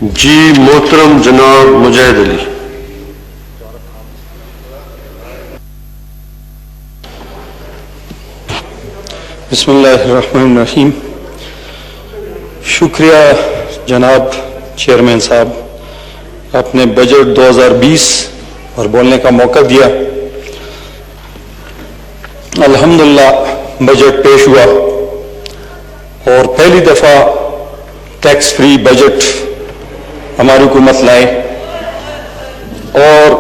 جی محترم جناب مجاہد علی. بسم اللہ الرحمن الرحیم. شکریہ جناب چیئرمین صاحب، آپ نے بجٹ 2020 اور بولنے کا موقع دیا. الحمدللہ بجٹ پیش ہوا اور پہلی دفعہ ٹیکس فری بجٹ ہماری حکومت لائے، اور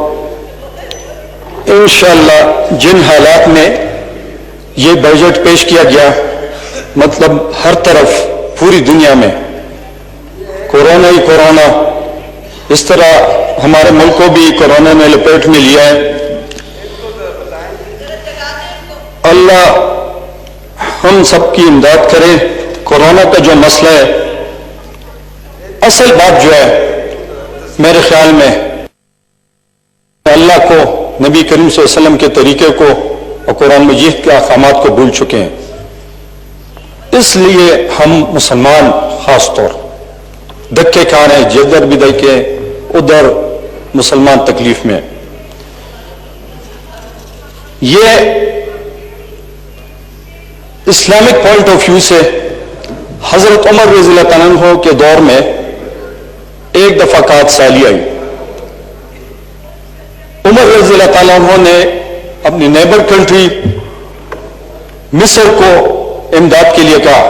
انشاءاللہ جن حالات میں یہ بجٹ پیش کیا گیا، مطلب ہر طرف پوری دنیا میں کورونا ہی کورونا، اس طرح ہمارے ملک کو بھی کورونا نے لپیٹ میں لیا ہے. اللہ ہم سب کی امداد کرے. کورونا کا جو مسئلہ ہے، اصل بات جو ہے میرے خیال میں اللہ کو، نبی کریم صلی اللہ علیہ وسلم کے طریقے کو اور قرآن مجید کے احکامات کو بھول چکے ہیں. اس لیے ہم مسلمان خاص طور دھکے کھا رہے ہیں، جدھر بھی دیکھیں ادھر مسلمان تکلیف میں. یہ اسلامک پوائنٹ آف ویو سے حضرت عمر رضی اللہ تعالیٰ عنہ کے دور میں ایک دفعہ قحط سالی آئی. عمر رضی اللہ تعالیٰ عنہ نے اپنی نیبر کنٹری مصر کو امداد کے لیے کہا.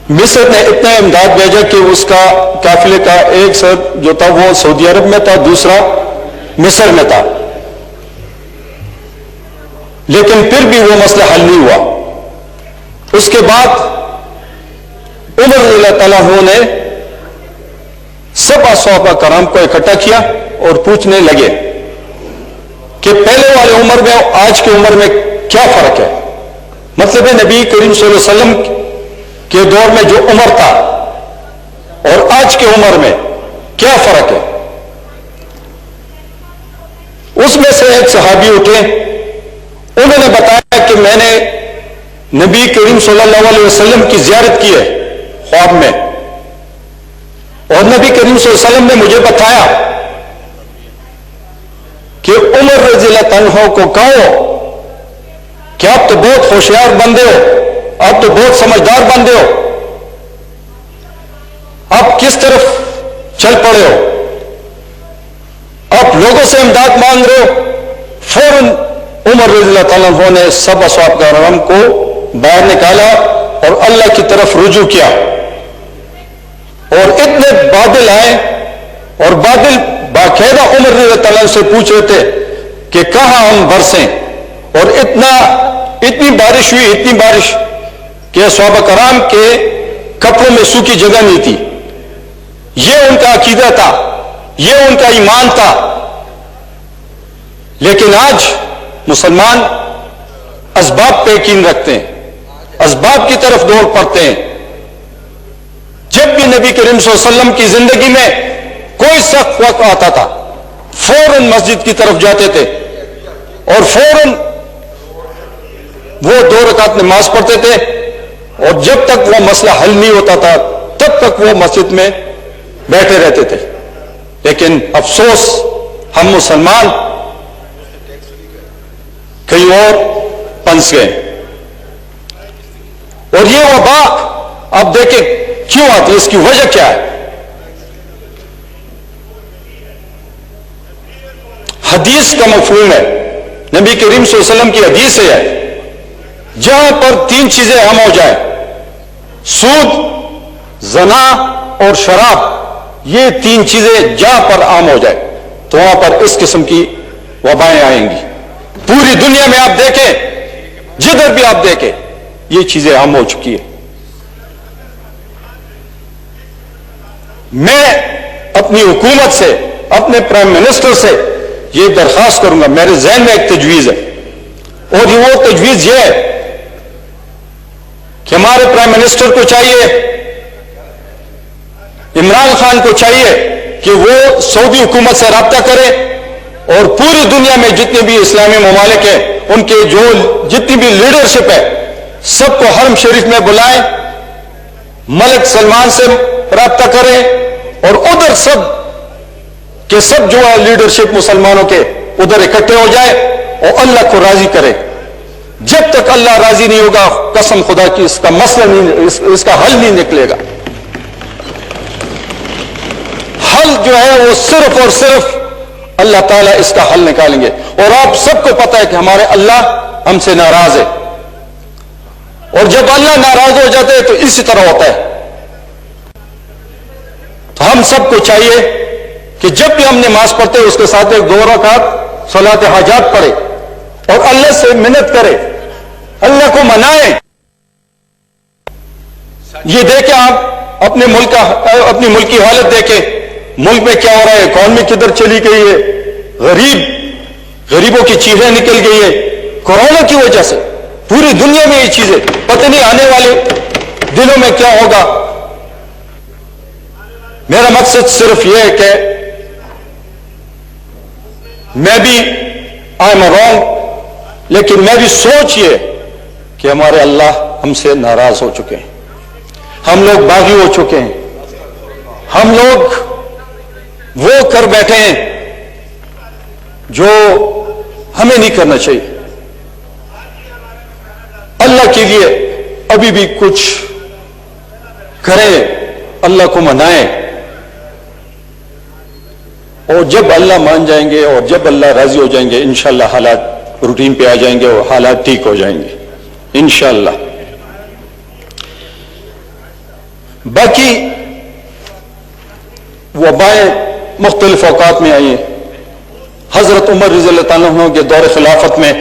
مصر نے اتنا امداد بھیجا کہ اس کا قافلے کا ایک سر جو تھا وہ سعودی عرب میں تھا، دوسرا مصر میں تھا، لیکن پھر بھی وہ مسئلہ حل نہیں ہوا. اس کے بعد عمر رضی اللہ تعالیٰ عنہ نے سب صحابہ کرام کو اکٹھا کیا اور پوچھنے لگے کہ پہلے والے عمر میں اور آج کے عمر میں کیا فرق ہے. مطلب ہے نبی کریم صلی اللہ علیہ وسلم کے دور میں جو عمر تھا اور آج کے عمر میں کیا فرق ہے. اس میں سے ایک صحابی اٹھے، انہوں نے بتایا کہ میں نے نبی کریم صلی اللہ علیہ وسلم کی زیارت کی ہے خواب میں، اور نبی کریم صلی اللہ علیہ وسلم نے مجھے بتایا کہ عمر رضی اللہ عنہ کو کہو کہ آپ تو بہت ہوشیار بندے ہو، آپ تو بہت سمجھدار بندے ہو، آپ کس طرف چل پڑے ہو، آپ لوگوں سے امداد مانگ رہے ہو. فوراً عمر رضی اللہ تعالیٰ عنہ نے سب اصحاب کرام کو باہر نکالا اور اللہ کی طرف رجوع کیا. اور اتنے بادل آئے اور بادل باقاعدہ عمر رضی اللہ تعالیٰ سے پوچھ رہے تھے کہ کہاں ہم برسیں، اور اتنی بارش ہوئی، اتنی بارش کہ صحابہ کرام کے کپڑوں میں سوکھی جگہ نہیں تھی. یہ ان کا عقیدہ تھا، یہ ان کا ایمان تھا. لیکن آج مسلمان اسباب پہ یقین رکھتے ہیں، اسباب کی طرف دوڑ پڑتے ہیں. جب بھی نبی کریم صلی اللہ علیہ وسلم کی زندگی میں کوئی سخت وقت آتا تھا، فوراً مسجد کی طرف جاتے تھے اور فوراً وہ 2 رکعت نماز پڑھتے تھے، اور جب تک وہ مسئلہ حل نہیں ہوتا تھا تب تک وہ مسجد میں بیٹھے رہتے تھے. لیکن افسوس ہم مسلمان کہیں اور پنس گئے. اور یہ وبا آپ دیکھیں کیوں آتی ہے، اس کی وجہ کیا ہے. حدیث کا مفہوم ہے، نبی کریم صلی اللہ علیہ وسلم کی حدیث ہے، جہاں پر 3 چیزیں اہم ہو جائیں، سود، زنا اور شراب، یہ 3 چیزیں جہاں پر عام ہو جائے تو وہاں پر اس قسم کی وبائیں آئیں گی. پوری دنیا میں آپ دیکھیں، جدھر بھی آپ دیکھیں یہ چیزیں عام ہو چکی ہے. میں اپنی حکومت سے، اپنے پرائم منسٹر سے یہ درخواست کروں گا، میرے ذہن میں ایک تجویز ہے، اور وہ تجویز یہ ہے کہ ہمارے پرائم منسٹر کو چاہیے، عمران خان کو چاہیے کہ وہ سعودی حکومت سے رابطہ کرے اور پوری دنیا میں جتنے بھی اسلامی ممالک ہیں ان کے جتنی بھی لیڈرشپ ہے سب کو حرم شریف میں بلائیں ملک سلمان سے رابطہ کریں اور ادھر سب کے سب جو ہے لیڈرشپ مسلمانوں کے ادھر اکٹھے ہو جائے اور اللہ کو راضی کرے. جب تک اللہ راضی نہیں ہوگا قسم خدا کی اس کا مسئلہ نہیں، اس کا حل نہیں نکلے گا. حل جو ہے وہ صرف اور صرف اللہ تعالیٰ اس کا حل نکالیں گے. اور آپ سب کو پتا ہے کہ ہمارے اللہ ہم سے ناراض ہے، اور جب اللہ ناراض ہو جاتے ہیں تو اسی طرح ہوتا ہے. تو ہم سب کو چاہیے کہ جب بھی ہم نماز پڑھتے ہیں اس کے ساتھ ایک 2 رکعت صلاۃ حاجات پڑھے اور اللہ سے منت کرے، اللہ کو منائیں. یہ دیکھیں آپ اپنے ملک کی حالت دیکھیں، ملک میں کیا ہو رہا ہے، اکانومی کدھر چلی گئی ہے، غریبوں کی چیخیں نکل گئی ہے کورونا کی وجہ سے. پوری دنیا میں یہ چیزیں پتہ نہیں آنے والے دنوں میں کیا ہوگا. میرا مقصد صرف یہ ہے کہ میں بھی آئی ایم رانگ، لیکن میں بھی سوچ یہ کہ ہمارے اللہ ہم سے ناراض ہو چکے ہیں، ہم لوگ باغی ہو چکے ہیں، ہم لوگ وہ کر بیٹھے ہیں جو ہمیں نہیں کرنا چاہیے. اللہ کے لیے ابھی بھی کچھ کریں، اللہ کو منائیں، اور جب اللہ مان جائیں گے اور جب اللہ راضی ہو جائیں گے انشاءاللہ حالات روٹین پہ آ جائیں گے اور حالات ٹھیک ہو جائیں گے انشاءاللہ. باقی وبائیں مختلف اوقات میں آئی ہیں. حضرت عمر رضی اللہ تعالیٰ عنہ کے دور خلافت میں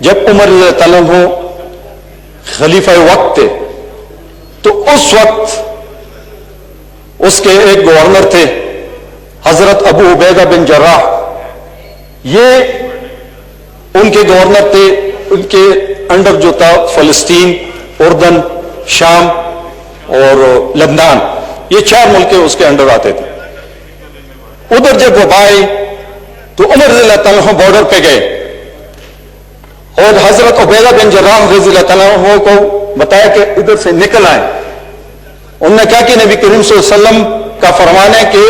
جب عمر رضی اللہ تعالیٰ عنہ خلیفہ وقت تھے تو اس وقت اس کے ایک گورنر تھے حضرت ابو عبیدہ بن جراح. یہ ان کے گورنر تھے، ان کے انڈر جو تھا فلسطین، اردن، شام اور لبنان، یہ 4 ملک اس کے انڈر آتے تھے. ادھر جب وبا آئی تو عمر رضی اللہ تعالیٰ بارڈر پہ گئے اور حضرت عبیدہ بن جراح رضی اللہ تعالیٰ کو بتایا کہ ادھر سے نکل آئے. انہوں نے کہا کہ نبی کریم صلی اللہ علیہ وسلم کا فرمان ہے کہ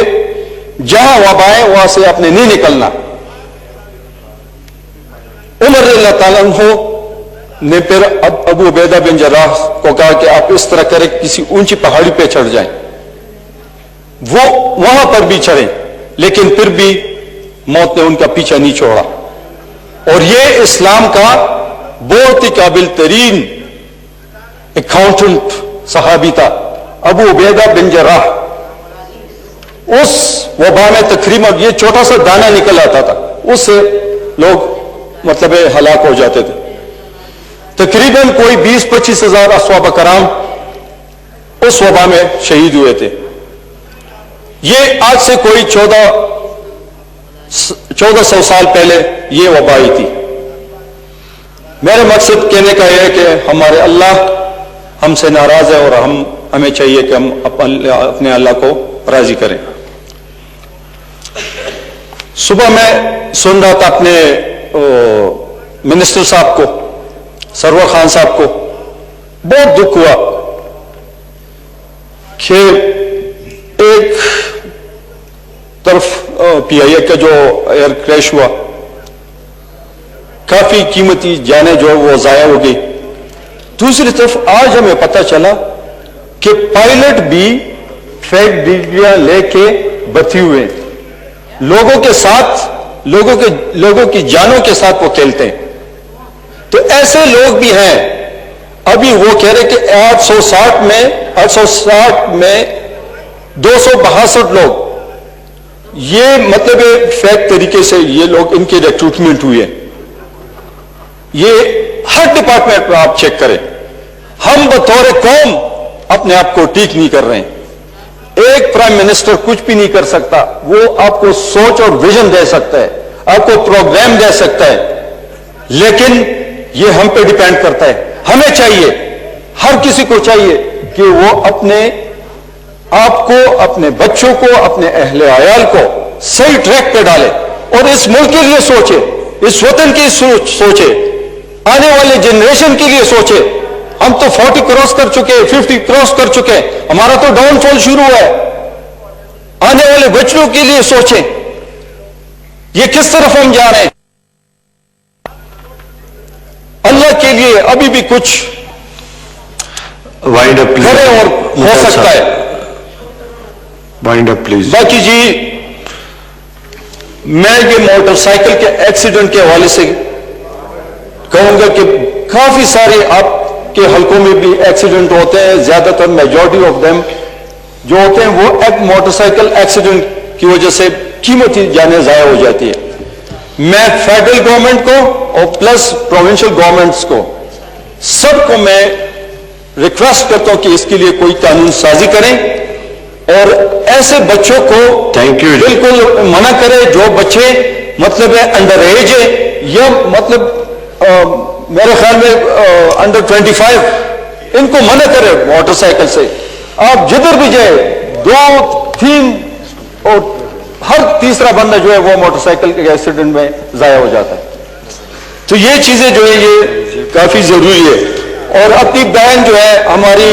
جہاں وبا ہے وہاں سے آپ نے نہیں نکلنا. عمر رضی اللہ تعالیٰ عنہ نے پھر ابو عبیدہ بن جراح کو کہا کہ آپ اس طرح کریں کسی اونچی پہاڑی پہ چڑھ جائیں. وہ وہاں پر بھی چڑھے لیکن پھر بھی موت نے ان کا پیچھا نہیں چھوڑا. اور یہ اسلام کا بہت ہی قابل ترین اکاؤنٹنٹ صحابی تھا ابو عبیدہ بن جراح. اس وبا میں تقریباً یہ چھوٹا سا دانہ نکل آتا تھا، اس سے لوگ مطلب ہلاک ہو جاتے تھے. تقریباً کوئی 20-25 ہزار اصحابہ کرام اس وبا میں شہید ہوئے تھے. یہ آج سے کوئی 1400 سال پہلے یہ وبا آئی تھی. میرے مقصد کہنے کا یہ ہے کہ ہمارے اللہ ہم سے ناراض ہے اور ہمیں چاہیے کہ ہم اپنے اللہ کو راضی کریں. صبح میں سن رہا تھا اپنے منسٹر صاحب کو، سرور خان صاحب کو، بہت دکھ ہوا کہ ایک طرف پی آئی اے کا جو ایئر کریش ہوا، کافی قیمتی جانیں جو وہ ضائع ہو گئی. دوسری طرف آج ہمیں پتہ چلا کہ پائلٹ بھی فیک ڈگریاں لے کے بچے ہوئے ہیں. لوگوں کے ساتھ لوگوں کی جانوں کے ساتھ وہ کھیلتے ہیں. تو ایسے لوگ بھی ہیں. ابھی وہ کہہ رہے کہ 860 میں 262 لوگ یہ مطلب فیک طریقے سے یہ لوگ ان کی ریکروٹمنٹ ہوئی ہے. یہ ہر ڈپارٹمنٹ میں آپ چیک کریں. ہم بطور قوم اپنے آپ کو ٹھیک نہیں کر رہے ہیں. ایک پرائم منسٹر کچھ بھی نہیں کر سکتا. وہ آپ کو سوچ اور ویژن دے سکتا ہے، آپ کو پروگرام دے سکتا ہے، لیکن یہ ہم پہ ڈیپینڈ کرتا ہے. ہمیں چاہیے، ہر کسی کو چاہیے کہ وہ اپنے آپ کو، اپنے بچوں کو، اپنے اہل عیال کو صحیح ٹریک پہ ڈالے اور اس ملک کے لیے سوچے، اس وطن کی سوچے، آنے والے جنریشن کے لیے سوچے ہم تو 40 کراس کر چکے, 50 کراس کر چکے, ہمارا تو ڈاؤن فال شروع ہوا ہے. آنے والے بچوں کے لیے سوچیں, یہ کس طرف ہم جا رہے ہیں. اللہ کے لیے ابھی بھی کچھ وائنڈ اپ کرے اور ہو سکتا ہے. وائنڈ اپ پلیز. باقی جی میں یہ موٹر سائیکل کے ایکسیڈنٹ کے حوالے سے کہوں گا کہ کافی سارے آپ کے حلقوں میں بھی ایکسیڈنٹ ہوتے ہیں, زیادہ تر میجورٹی آف دیم جو ہوتے ہیں وہ ایک موٹر سائیکل ایکسیڈنٹ کی وجہ سے قیمتی جانیں ضائع ہو جاتی ہے. میں فیڈرل گورنمنٹ کو اور پلس پروونشل گورنمنٹس کو سب کو میں ریکویسٹ کرتا ہوں کہ اس کے لیے کوئی قانون سازی کریں اور ایسے بچوں کو بالکل منع کرے جو بچے مطلب ہے انڈر ایج ہے یا مطلب میرے خیال میں انڈر 25 ان کو منع کرے موٹر سائیکل سے. آپ جدھر بھی جائے 2-3 اور ہر تیسرا بندہ جو ہے وہ موٹر سائیکل کے ایکسیڈنٹ میں ضائع ہو جاتا ہے. تو یہ چیزیں جو ہے یہ کافی ضروری ہے. اور اپنی بہن جو ہے ہماری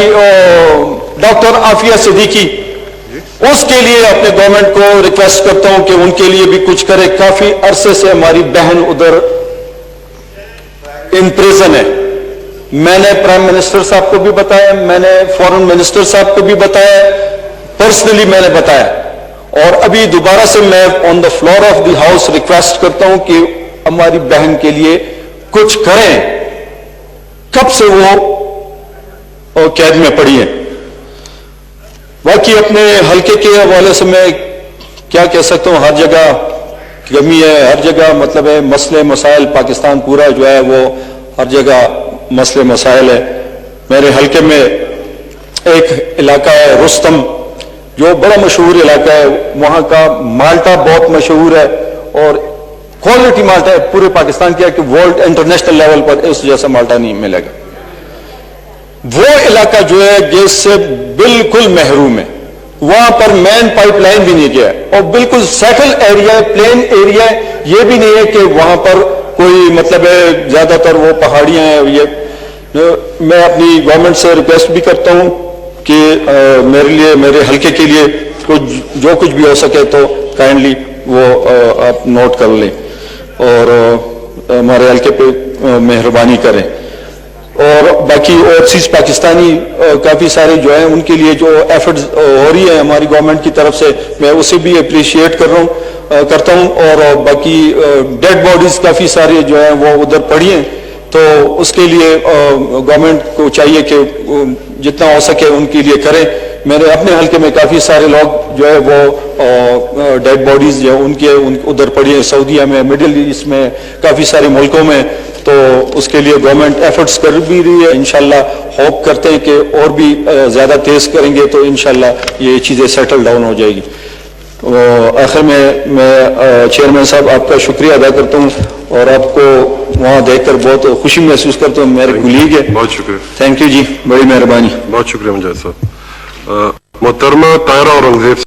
ڈاکٹر عافیہ صدیقی, اس کے لیے اپنے گورنمنٹ کو ریکویسٹ کرتا ہوں کہ ان کے لیے بھی کچھ کرے. کافی عرصے سے ہماری بہن ادھر ان پریزن ہے. میں نے پرائم منسٹر صاحب کو بھی بتایا, میں نے فورن منسٹر صاحب کو بھی بتایا, پرسنلی میں نے بتایا, اور ابھی دوبارہ سے میں on the floor of the house request کرتا ہوں کہ ہماری بہن کے لیے کچھ کریں. کب سے وہ قید میں پڑی ہے. باقی اپنے حلقے کے حوالے سے میں کیا کہہ سکتا ہوں, ہر جگہ کمی ہے, ہر جگہ مطلب ہے مسئلے مسائل, پاکستان پورا جو ہے وہ ہر جگہ مسئلے مسائل ہے. میرے حلقے میں ایک علاقہ ہے رستم جو بڑا مشہور علاقہ ہے, وہاں کا مالٹا بہت مشہور ہے اور کوالٹی مالٹا ہے پورے پاکستان کیا کہ ورلڈ انٹرنیشنل لیول پر اس جیسا مالٹا نہیں ملے گا. وہ علاقہ جو ہے گیس سے بالکل محروم ہے, وہاں پر مین پائپ لائن بھی نہیں گیا اور بالکل سیٹل ایریا ہے, پلین ایریا ہے. یہ بھی نہیں ہے کہ وہاں پر کوئی مطلب ہے زیادہ تر وہ پہاڑیاں ہیں. یہ میں اپنی گورنمنٹ سے ریکویسٹ بھی کرتا ہوں کہ میرے لیے, میرے حلقے کے لیے جو کچھ بھی ہو سکے تو کائنڈلی وہ آپ نوٹ کر لیں اور ہمارے حلقے پہ مہربانی کریں. اور باقی اوورسیز پاکستانی کافی سارے جو ہیں ان کے لیے جو ایفرٹس ہو رہی ہے ہماری گورنمنٹ کی طرف سے, میں اسے بھی اپریشیٹ کرتا ہوں. اور باقی ڈیڈ باڈیز کافی سارے جو ہیں وہ ادھر پڑی ہیں, تو اس کے لیے گورنمنٹ کو چاہیے کہ جتنا ہو سکے ان کے لیے کریں. میرے اپنے حلقے میں کافی سارے لوگ جو ہے وہ ڈیڈ باڈیز جو ان کے ادھر پڑی ہیں, سعودیہ میں, مڈل ایسٹ میں, کافی سارے ملکوں میں. تو اس کے لیے گورنمنٹ ایفرٹس کر بھی رہی ہے. انشاءاللہ ہوپ کرتے ہیں کہ اور بھی زیادہ تیز کریں گے تو انشاءاللہ یہ چیزیں سیٹل ڈاؤن ہو جائے گی. آخر میں چیئرمین صاحب آپ کا شکریہ ادا کرتا ہوں اور آپ کو وہاں دیکھ کر بہت خوشی محسوس کرتا ہوں. میرے کلیگ ہے. بہت شکریہ. تھینک یو جی, بڑی مہربانی. بہت شکریہ مجاہد صاحب. محترمہ طاہرہ اورنگزیب